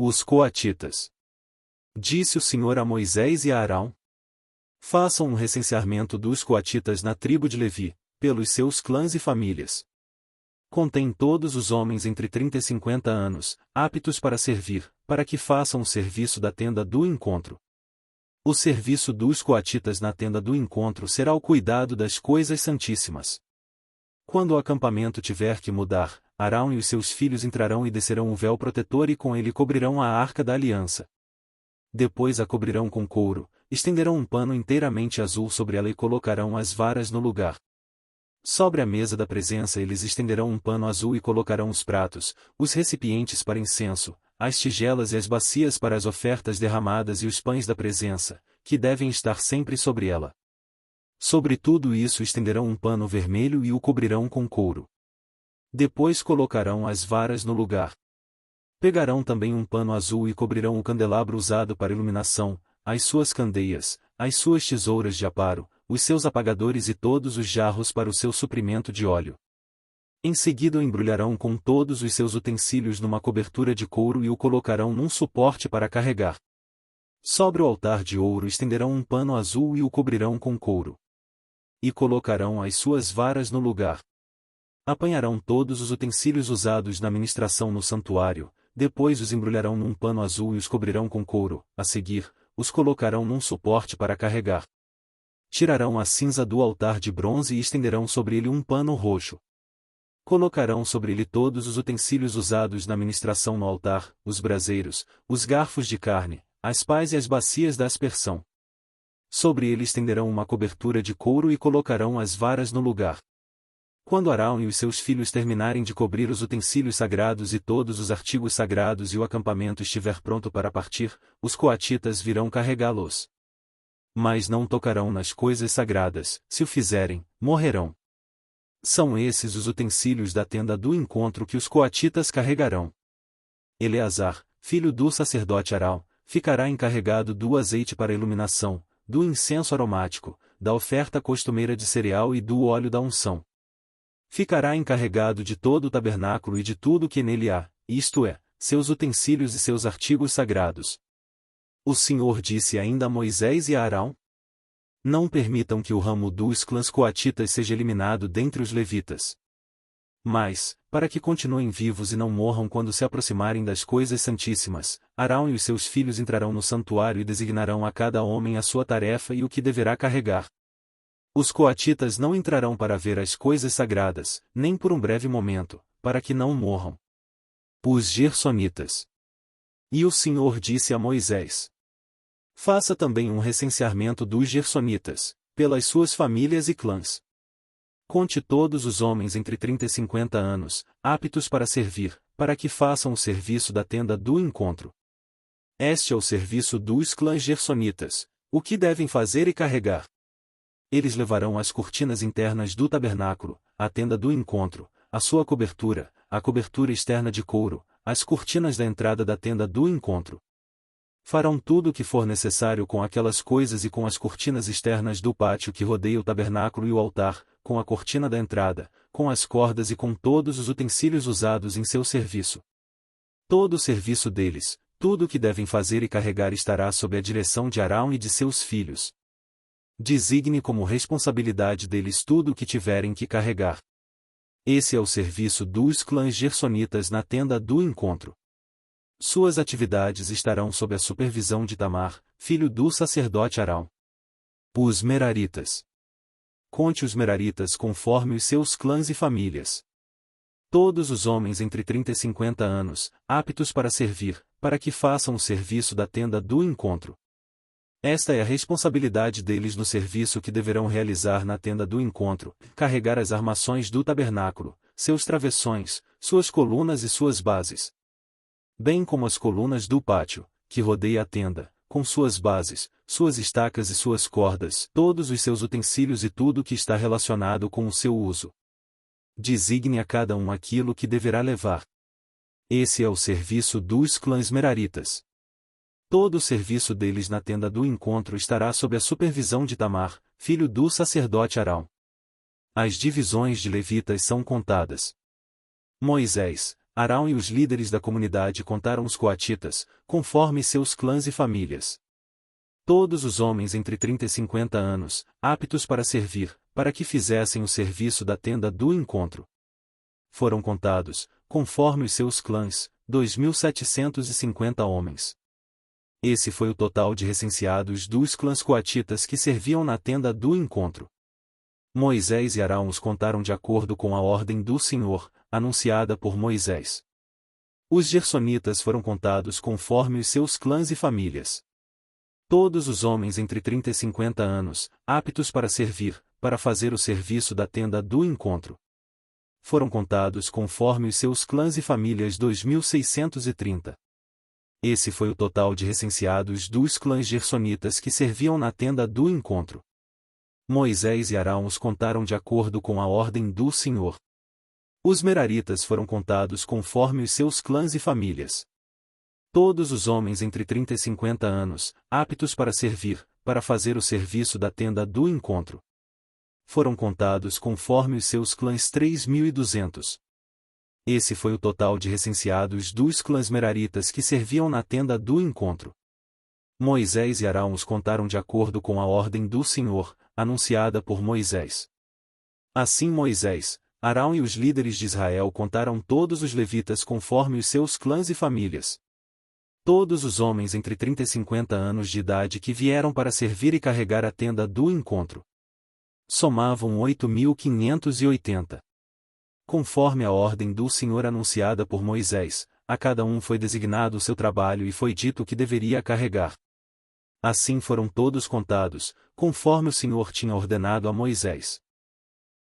Os coatitas. Disse o Senhor a Moisés e a Arão: façam um recenseamento dos coatitas na tribo de Levi, pelos seus clãs e famílias. Contém todos os homens entre 30 e 50 anos, aptos para servir, para que façam o serviço da tenda do encontro. O serviço dos coatitas na tenda do encontro será o cuidado das coisas santíssimas. Quando o acampamento tiver que mudar, Arão e os seus filhos entrarão e descerão o véu protetor e com ele cobrirão a arca da aliança. Depois a cobrirão com couro, estenderão um pano inteiramente azul sobre ela e colocarão as varas no lugar. Sobre a mesa da presença eles estenderão um pano azul e colocarão os pratos, os recipientes para incenso, as tigelas e as bacias para as ofertas derramadas e os pães da presença, que devem estar sempre sobre ela. Sobre tudo isso estenderão um pano vermelho e o cobrirão com couro. Depois colocarão as varas no lugar. Pegarão também um pano azul e cobrirão o candelabro usado para iluminação, as suas candeias, as suas tesouras de aparo, os seus apagadores e todos os jarros para o seu suprimento de óleo. Em seguida o embrulharão com todos os seus utensílios numa cobertura de couro e o colocarão num suporte para carregar. Sobre o altar de ouro estenderão um pano azul e o cobrirão com couro. E colocarão as suas varas no lugar. Apanharão todos os utensílios usados na ministração no santuário, depois os embrulharão num pano azul e os cobrirão com couro, a seguir, os colocarão num suporte para carregar. Tirarão a cinza do altar de bronze e estenderão sobre ele um pano roxo. Colocarão sobre ele todos os utensílios usados na ministração no altar, os braseiros, os garfos de carne, as pás e as bacias da aspersão. Sobre ele estenderão uma cobertura de couro e colocarão as varas no lugar. Quando Arão e os seus filhos terminarem de cobrir os utensílios sagrados e todos os artigos sagrados e o acampamento estiver pronto para partir, os coatitas virão carregá-los. Mas não tocarão nas coisas sagradas, se o fizerem, morrerão. São esses os utensílios da tenda do encontro que os coatitas carregarão. Eleazar, filho do sacerdote Arão, ficará encarregado do azeite para iluminação, do incenso aromático, da oferta costumeira de cereal e do óleo da unção. Ficará encarregado de todo o tabernáculo e de tudo que nele há, isto é, seus utensílios e seus artigos sagrados. O Senhor disse ainda a Moisés e a Arão: não permitam que o ramo dos clãs coatitas seja eliminado dentre os levitas. Mas, para que continuem vivos e não morram quando se aproximarem das coisas santíssimas, Arão e os seus filhos entrarão no santuário e designarão a cada homem a sua tarefa e o que deverá carregar. Os coatitas não entrarão para ver as coisas sagradas, nem por um breve momento, para que não morram. Os gersonitas. E o Senhor disse a Moisés: faça também um recenseamento dos gersonitas, pelas suas famílias e clãs. Conte todos os homens entre 30 e 50 anos, aptos para servir, para que façam o serviço da tenda do encontro. Este é o serviço dos clãs gersonitas, o que devem fazer e carregar. Eles levarão as cortinas internas do tabernáculo, a tenda do encontro, a sua cobertura, a cobertura externa de couro, as cortinas da entrada da tenda do encontro. Farão tudo o que for necessário com aquelas coisas e com as cortinas externas do pátio que rodeia o tabernáculo e o altar, com a cortina da entrada, com as cordas e com todos os utensílios usados em seu serviço. Todo o serviço deles, tudo o que devem fazer e carregar estará sob a direção de Arão e de seus filhos. Designe como responsabilidade deles tudo o que tiverem que carregar. Esse é o serviço dos clãs gersonitas na tenda do encontro. Suas atividades estarão sob a supervisão de Itamar, filho do sacerdote Arão. Os meraritas. Conte os meraritas conforme os seus clãs e famílias. Todos os homens entre 30 e 50 anos, aptos para servir, para que façam o serviço da tenda do encontro. Esta é a responsabilidade deles no serviço que deverão realizar na tenda do encontro: carregar as armações do tabernáculo, seus travessões, suas colunas e suas bases. Bem como as colunas do pátio, que rodeia a tenda, com suas bases, suas estacas e suas cordas, todos os seus utensílios e tudo que está relacionado com o seu uso. Designe a cada um aquilo que deverá levar. Esse é o serviço dos clãs meraritas. Todo o serviço deles na tenda do encontro estará sob a supervisão de Itamar, filho do sacerdote Arão. As divisões de levitas são contadas. Moisés, Arão e os líderes da comunidade contaram os coatitas, conforme seus clãs e famílias. Todos os homens entre 30 e 50 anos, aptos para servir, para que fizessem o serviço da tenda do encontro. Foram contados, conforme os seus clãs, 2.750 homens. Esse foi o total de recenseados dos clãs coatitas que serviam na tenda do encontro. Moisés e Arão os contaram de acordo com a ordem do Senhor, anunciada por Moisés. Os gersonitas foram contados conforme os seus clãs e famílias. Todos os homens entre 30 e 50 anos, aptos para servir, para fazer o serviço da tenda do encontro. Foram contados conforme os seus clãs e famílias 2.630. Esse foi o total de recenseados dos clãs gersonitas que serviam na tenda do encontro. Moisés e Arão os contaram de acordo com a ordem do Senhor. Os meraritas foram contados conforme os seus clãs e famílias. Todos os homens entre 30 e 50 anos, aptos para servir, para fazer o serviço da tenda do encontro. Foram contados conforme os seus clãs 3.200. Esse foi o total de recenseados dos clãs meraritas que serviam na tenda do encontro. Moisés e Arão os contaram de acordo com a ordem do Senhor, anunciada por Moisés. Assim Moisés, Arão e os líderes de Israel contaram todos os levitas conforme os seus clãs e famílias. Todos os homens entre 30 e 50 anos de idade que vieram para servir e carregar a tenda do encontro somavam 8.580. Conforme a ordem do Senhor anunciada por Moisés, a cada um foi designado o seu trabalho e foi dito o que deveria carregar. Assim foram todos contados, conforme o Senhor tinha ordenado a Moisés.